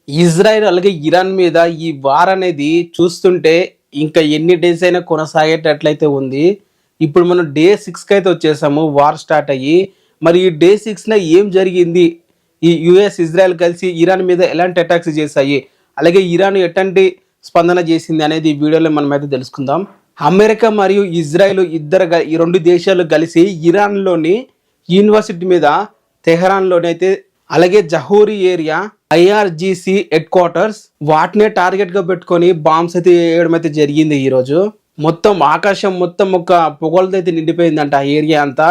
Israel అలాగే Iran మీద ఈ వార్ అనేది చూస్తుంటే ఇంకా ఎన్ని డేస్ అయినా కొనసాగేటట్లయితే ఉంది. ఇప్పుడు మనం డే 6కి అయితే వచ్చేసాము వార్ స్టార్ట్ అయ్యి. మరి ఈ డే 6లో ఏం జరిగింది? ఈ యుఎస్ ఇజ్రాయెల్ కలిసి ఇరాన్ మీద ఎలాంటి అటాక్స్ చేశాయి, అలాగే ఇరాన్ ఎట్లాంటి స్పందన చేసింది అనేది ఈ వీడియోలో మనం అయితే తెలుసుకుందాం. అమెరికా మరియు ఇజ్రాయెల్ ఈ రెండు దేశాలు కలిసి ఇరాన్లోని యూనివర్సిటీ మీద తెహరాన్లోనైతే అలాగే జహూరి ఏరియా ఐఆర్జీసీ హెడ్ క్వార్టర్స్ వాటినే టార్గెట్ గా పెట్టుకొని బాంబ్స్ అయితే వేయడం అయితే జరిగింది. ఈ రోజు మొత్తం ఆకాశం మొత్తం ఒక పొగలతో అయితే నిండిపోయిందంట ఆ ఏరియా అంతా.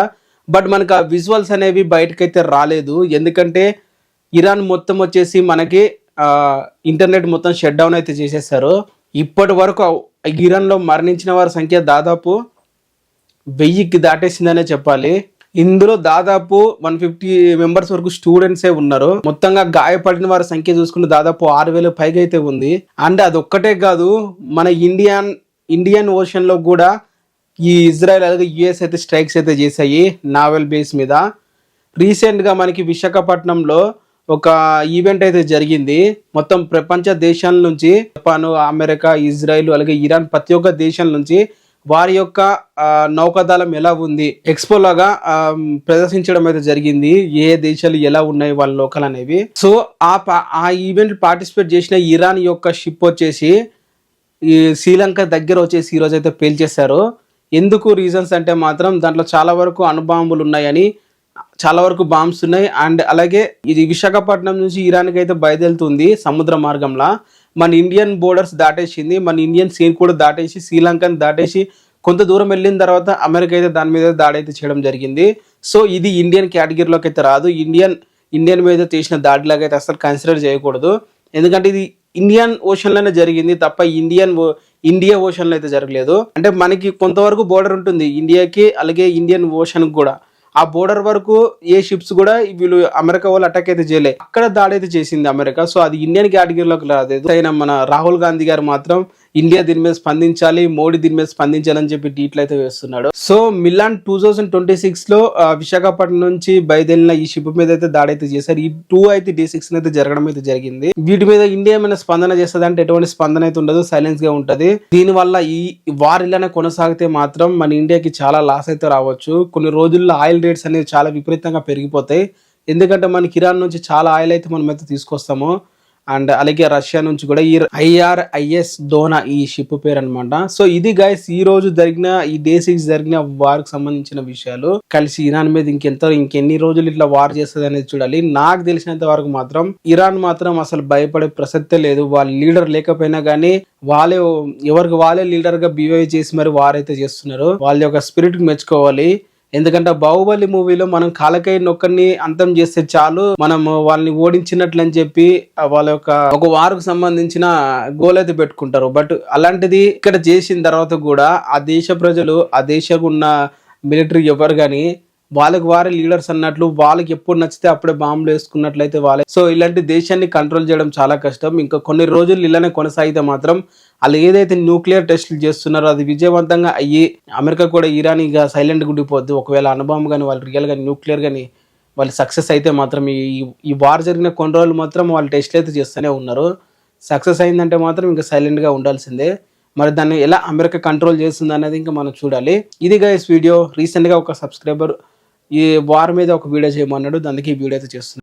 బట్ మనకు ఆ విజువల్స్ అనేవి బయటకైతే రాలేదు, ఎందుకంటే ఇరాన్ మొత్తం వచ్చేసి మనకి ఇంటర్నెట్ మొత్తం షట్ డౌన్ అయితే చేసేసారు. ఇప్పటి వరకు ఇరాన్లో మరణించిన వారి సంఖ్య దాదాపు 1000కి దాటేసిందనే చెప్పాలి. ఇందులో దాదాపు 150 మెంబర్స్ వరకు స్టూడెంట్సే ఉన్నారు. మొత్తంగా గాయపడిన వారి సంఖ్య చూసుకుంటే దాదాపు 6000 పైగా అయితే ఉంది. అండ్ అది ఒక్కటే కాదు, మన ఇండియన్ ఓషన్ లో కూడా ఈ ఇజ్రాయెల్ అలాగే యుఎస్ అయితే స్ట్రైక్స్ అయితే చేశాయి నావల్ బేస్ మీద. రీసెంట్ గా మనకి విశాఖపట్నంలో ఒక ఈవెంట్ అయితే జరిగింది. మొత్తం ప్రపంచ దేశాల నుంచి జపాన్, అమెరికా, ఇజ్రాయెల్ అలాగే ఇరాన్ ప్రతి ఒక్క దేశం నుంచి వారి యొక్క నౌకాదళం ఎలా ఉంది ఎక్స్పో లాగా ప్రదర్శించడం అయితే జరిగింది. ఏ దేశాలు ఎలా ఉన్నాయి వాళ్ళ లోకల్ అనేవి. సో ఆ ఈవెంట్ పార్టిసిపేట్ చేసిన ఇరాన్ యొక్క షిప్ వచ్చేసి ఈ శ్రీలంక దగ్గర వచ్చేసి ఈరోజు అయితే పేల్చేశారు. ఎందుకు రీజన్స్ అంటే మాత్రం దాంట్లో చాలా వరకు అణుబాంబులు ఉన్నాయని, చాలా వరకు బాంబ్స్ ఉన్నాయి. అండ్ అలాగే ఇది విశాఖపట్నం నుంచి ఇరాన్కి అయితే బయలుదేరుతుంది సముద్ర మార్గంలో. మన ఇండియన్ బోర్డర్స్ దాటేసింది, మన ఇండియన్ సీన్ కూడా దాటేసి శ్రీలంకని దాటేసి కొంత దూరం వెళ్ళిన తర్వాత అమెరికా అయితే దాని మీద దాడి అయితే చేయడం జరిగింది. సో ఇది ఇండియన్ కేటగిరీలోకి అయితే రాదు. ఇండియన్ మీద చేసిన దాడిలాగా అయితే అసలు కన్సిడర్ చేయకూడదు, ఎందుకంటే ఇది ఇండియన్ ఓషన్లోనే జరిగింది తప్ప ఇండియా ఓషన్లో అయితే జరగలేదు. అంటే మనకి కొంతవరకు బోర్డర్ ఉంటుంది ఇండియాకి అలాగే ఇండియన్ ఓషన్ కూడా. ఆ బోర్డర్ వరకు ఏ షిప్స్ కూడా వీళ్ళు అమెరికా వాళ్ళు అటాక్ అయితే చేయలేదు, అక్కడ దాడి అయితే చేసింది అమెరికా. సో అది ఇండియన్ కేటగిరీలోకి రాలేదు. అయినా మన రాహుల్ గాంధీ గారు మాత్రం ఇండియా దీని మీద స్పందించాలి, మోడీ దీని మీద స్పందించాలని చెప్పి ట్వీట్లు అయితే వేస్తున్నాడు. సో మిలాన్ 2026 లో విశాఖపట్నం నుంచి బయలుదేరిన ఈ షిప్ మీద అయితే దాడి అయితే చేశారు. ఈ 2 అయితే D6 అయితే జరగడం అయితే జరిగింది. వీటి మీద ఇండియా ఏమైనా స్పందన చేస్తుంది అంటే ఎటువంటి స్పందన అయితే ఉండదు, సైలెన్స్ గా ఉంటది. దీని వల్ల ఈ వార్ ఇలానే కొనసాగితే మాత్రం మన ఇండియాకి చాలా లాస్ అయితే రావచ్చు. కొన్ని రోజుల్లో ఆయిల్ రేట్స్ అనేవి చాలా విపరీతంగా పెరిగిపోతాయి, ఎందుకంటే మనకి ఇరాన్ నుంచి చాలా ఆయిల్ అయితే మనం అయితే తీసుకొస్తాము. అండ్ అలాగే రష్యా నుంచి కూడా ఈ IRIS డోనా ఈ షిప్ పేరు అనమాట. సో ఇది గైస్ ఈ రోజు జరిగిన ఈ డే 6 జరిగిన వార్ కి సంబంధించిన విషయాలు. కలిసి ఇరాన్ మీద ఇంకెన్ని రోజులు ఇట్లా వార్ చేస్తుంది అనేది చూడాలి. నాకు తెలిసినంత వరకు మాత్రం ఇరాన్ మాత్రం అసలు భయపడే ప్రసక్తే లేదు. వాళ్ళ లీడర్ లేకపోయినా గానీ ఎవరికి వాళ్ళే లీడర్ గా బిహేవ్ చేసి మరి వార్ అయితే చేస్తున్నారు. వాళ్ళ యొక్క స్పిరిట్ కి మెచ్చుకోవాలి. ఎందుకంటే బాహుబలి మూవీలో మనం కాలకై నొక్కర్ని అంతం చేస్తే చాలు మనం వాళ్ళని ఓడించినట్లు అని చెప్పి వాళ్ళ యొక్క ఒక వార్కు సంబంధించిన గోల్ అయితే పెట్టుకుంటారు. బట్ అలాంటిది ఇక్కడ చేసిన తర్వాత కూడా ఆ దేశ ప్రజలు, ఆ దేశకు ఉన్న మిలిటరీ ఎవరు కానీ వాళ్ళకి వారే లీడర్స్ అన్నట్లు వాళ్ళకి ఎప్పుడు నచ్చితే అప్పుడే బాంబులు వేసుకున్నట్లయితే వాళ్ళే. సో ఇలాంటి దేశాన్ని కంట్రోల్ చేయడం చాలా కష్టం. ఇంకా కొన్ని రోజులు ఇలానే కొనసాగితే మాత్రం వాళ్ళు ఏదైతే న్యూక్లియర్ టెస్టులు చేస్తున్నారో అది విజయవంతంగా అయ్యి అమెరికా కూడా ఇరాన్ ఇక సైలెంట్గా ఉండిపోద్ది. ఒకవేళ అణుబాంబు కానీ వాళ్ళు రియల్ కానీ న్యూక్లియర్ కానీ వాళ్ళు సక్సెస్ అయితే మాత్రం ఈ వార్ జరిగిన కొన్ని రోజులు మాత్రం వాళ్ళు టెస్ట్లు అయితే చేస్తూనే ఉన్నారు. సక్సెస్ అయిందంటే మాత్రం ఇంకా సైలెంట్గా ఉండాల్సిందే. మరి దాన్ని ఎలా అమెరికా కంట్రోల్ చేస్తుంది అనేది ఇంకా మనం చూడాలి. ఇది గైస్ వీడియో. రీసెంట్గా ఒక సబ్స్క్రైబర్ ఈ వార్ మీద ఒక వీడియో చేయమన్నాడు, అందుకే ఈ వీడియో అయితే చేస్తున్నాను.